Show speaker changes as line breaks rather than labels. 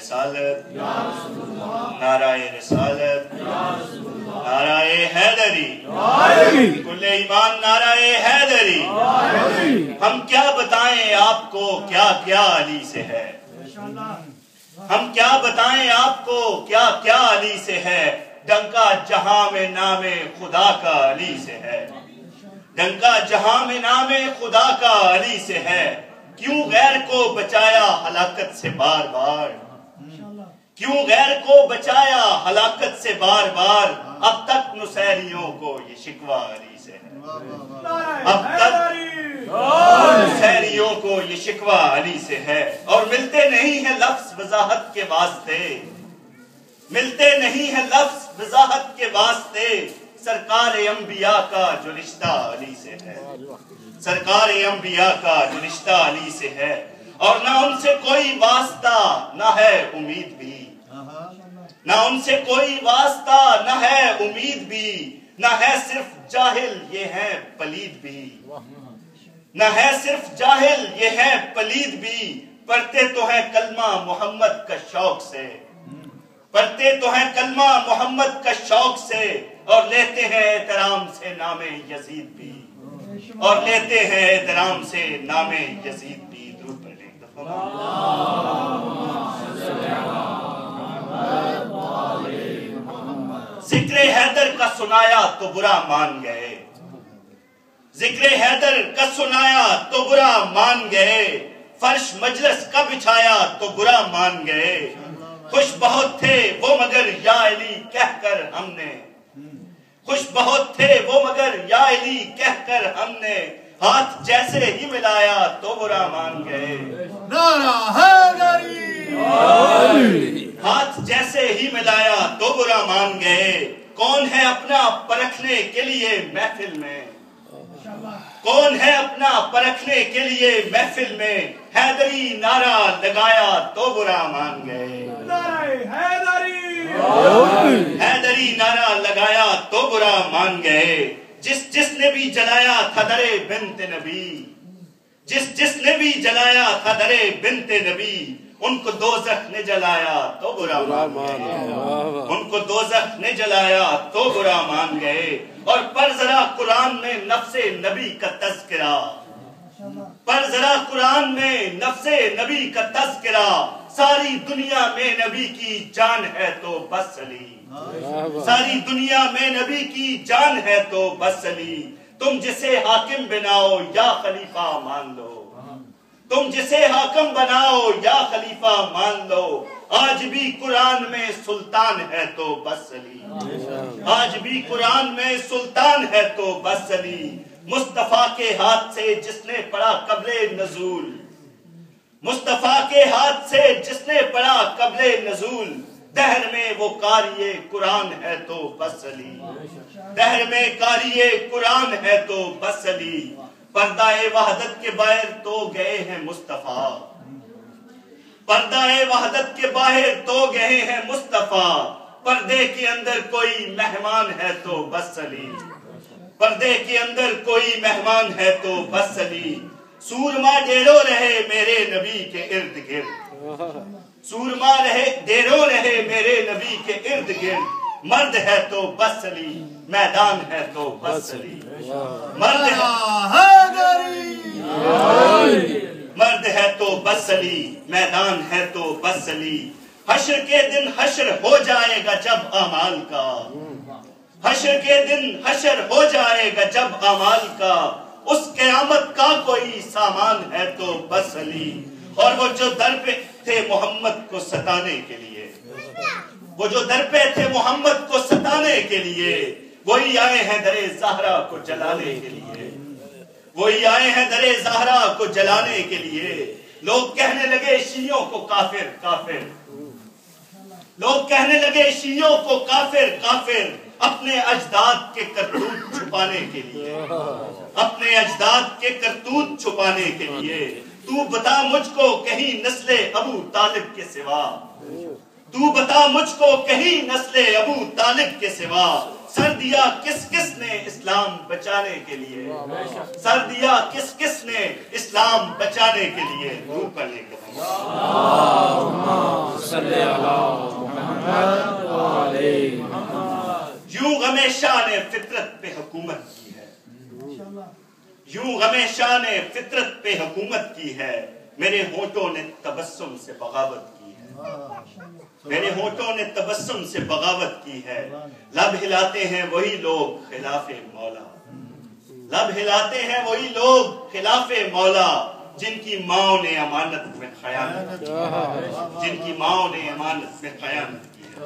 رسالت، نعرہ رسالت، نعرہ حیدری، کل ایمان نعرہ حیدری۔ ہم کیا بتائیں آپ کو کیا کیا علی سے ہے، ہم کیا بتائیں آپ کو کیا کیا علی سے ہے، ڈنکا جہاں میں نام خدا کا علی سے ہے، ڈنکا جہاں میں نام خدا کا علی سے ہے۔ کیوں غیر کو بچایا ہلاکت سے بار بار، کیوں غیر کو بچایا ہلاکت سے بار بار، اب تک نصیریوں کو یہ شکوہ علی سے ہے، اب تک نصیریوں کو یہ شکوہ علی سے ہے۔ اور ملتے نہیں ہیں لفظ وضاحت کے واسطے، ملتے نہیں ہیں لفظ وضاحت کے واسطے، سرکار انبیاء کا جو رشتہ علی سے ہے، سرکار انبیاء کا جو رشتہ علی سے ہے۔ اور نہ ان سے کوئی واسطہ نہ ہے امید بھی، نہ ان سے کوئی واسطہ نہ ہے امید بھی، نہ ہے صرف جاہل یہ ہے پلید بھی، نہ ہے صرف جاہل یہ ہے پلید بھی، پڑھتے تو ہیں کلمہ محمد کا شوق سے، پڑھتے تو ہیں کلمہ محمد کا شوق سے، اور لیتے ہیں احترام سے نام یزید بھی، اور لیتے ہیں احترام سے نام یزید بھی۔ درود پڑھیں ایک دفعہ۔ ذکر حیدر کا سنایا تو برا مان گئے، ذکر حیدر کا سنایا تو برا مان گئے، فرش مجلس کا بچھایا تو برا مان گئے، خوش بہت تھے وہ مگر یا علی کہہ کر ہم نے، خوش بہت تھے وہ مگر یا علی کہہ کر ہم نے، ہاتھ جیسے ہی ملایا تو برا مان گئے،
نعرہ حیدری،
ہاتھ جیسے ہی ملایا تو برا مان گئے۔ کون ہے اپنا پرکھنے کے لیے محفل میں، کون ہے اپنا پرکھنے کے لیے محفل میں، حیدری نعرہ لگایا تو برا مان گئے،
نعرہ حیدری،
حیدری نعرہ لگایا تو برا مان گئے۔ جس نے بھی جلایا تھا در بنت نبی، جس نے بھی جلایا تھا در بنت نبی، ان کو دوزخ نے جلایا تو برا مان گئے، ان کو دوزخ نے جلایا تو برا مان گئے۔ اور پر ذرا قرآن میں نفس نبی کا تذکرہ، پر ذرا قرآن میں نفس نبی کا تذکرہ، ساری دنیا میں نبی کی جان ہے تو بس علی، ساری دنیا میں نبی کی جان ہے تو بس علی۔ تم جسے حاکم بناؤ یا خلیفہ مان لو، تم جسے حاکم بناؤ یا خلیفہ مان لو، آج بھی قرآن میں سلطان ہے تو بس علی، آج بھی قرآن میں سلطان ہے تو بس علی۔ مصطفیٰ کے ہاتھ سے جس نے پڑھا قبل نزول، مصطفیٰ کے ہاتھ سے جس نے پڑھا قبل نزول، دہر میں وہ قاری قرآن ہے تو بس علی، دہر میں قاری قرآن ہے تو بس علی۔ پردہ وحدت کے باہر تو گئے ہیں مصطفیٰ، پردہ وحدت کے باہر تو گئے ہیں مصطفیٰ، پردے کے اندر کوئی مہمان ہے تو بس علی، پردے کے اندر کوئی مہمان ہے تو بس علی۔ سورما ڈیرو رہے میرے نبی کے ارد گرد، سورما ڈیرو رہے میرے نبی کے ارد گرد، مرد ہے تو بس علی، میدان ہے تو بس علی، مرد مرد ہے تو بس علی، میدان ہے تو بس علی۔ حشر کے دن حشر ہو جائے گا جب اعمال کا، حشر کے دن حشر ہو جائے گا جب اعمال کا، اس قیامت کا کوئی سامان ہے تو بس علی۔ اور وہ جو در پہ تھے محمد کو ستانے کے لیے، وہ جو در پہ تھے محمد کو ستانے کے لیے، وہی آئے ہیں در زہرا کو جلانے کے لیے، وہی آئے ہیں در زہرا کو جلانے کے لیے۔ لوگ کہنے لگے شیعوں کو کافر کافر، لوگ کہنے لگے شیعوں کو کافر کافر، اپنے اجداد کے کرتوت چھپانے کے لیے، اپنے اجداد کے کرتوت چھپانے کے لیے۔ تو بتا مجھ کو کہیں نسل ابو طالب کے سوا، تو بتا مجھ کو کہیں نسل ابو طالب کے سوا، سر دیا کس کس نے اسلام بچانے کے لیے، سر دیا کس کس نے اسلام بچانے کے لیے۔ روح پڑھنے کے بعد یوں غم شان فطرت پہ حکومت کی ہے، یوں غم شان فطرت پہ حکومت کی ہے، میرے ہونٹوں نے تبسم سے بغاوت کی ہے، میرے ہونٹوں نے تبسم سے بغاوت کی ہے، لب ہلاتے ہیں وہی لوگ خلاف مولا، لب ہلاتے ہیں وہی لوگ خلاف مولا، جن کی ماں نے امانت میں خیانت کی ہے، جن کی ماں نے امانت میں خیانت کی ہے۔